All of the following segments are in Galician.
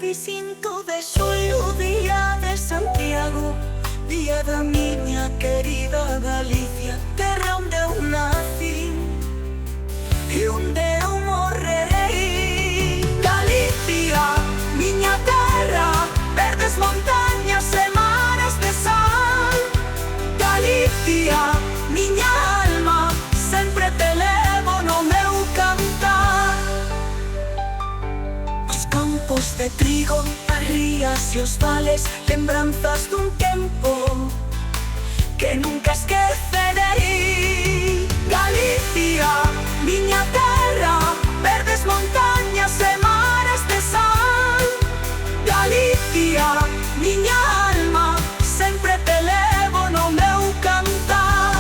25 de xullo, día de Santiago, día da miña querida Galicia, terra onde eu nací e onde eu morrerei. Galicia, miña terra, verdes montañas e mares de sal. Galicia, miña alma, sempre te levo no meu cantar. Os campos de trigo, as rías e os vales, lembranzas dun tempo que nunca esquecerei. Galicia, miña terra, verdes montañas e mares de sal. Galicia, miña alma, sempre te levo no meu cantar.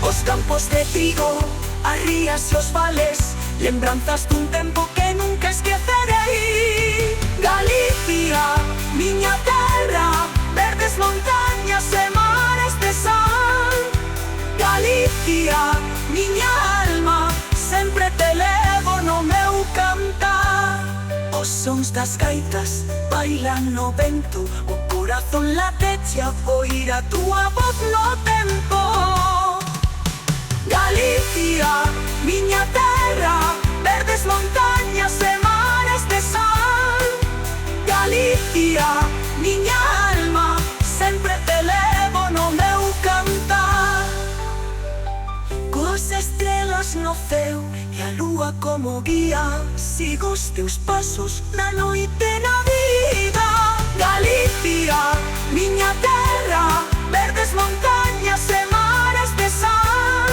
Os campos de trigo, as rías e os vales, lembranzas dun tempo que nunca esquecerei. Galicia, miña terra, verdes montañas e mares de sal. Galicia, miña alma, sempre te levo no meu cantar. Os sons das gaitas bailan no vento, o corazón lateche a oír a túa voz no tempo. Galicia, miña terra, verdes montañas e mares de sal. Galicia, miña alma, sempre te levo no meu cantar. Coas estrelas no ceo e a lúa como guía, sigo os teus pasos na noite na vida. Galicia, miña terra, verdes montañas e mares de sal.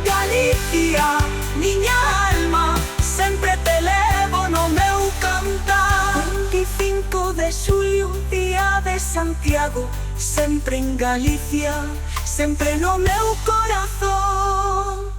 Galicia, miña alma, sempre te levo no meu cantar. 25 de xullo, día de Santiago, sempre en Galicia, sempre no meu corazón.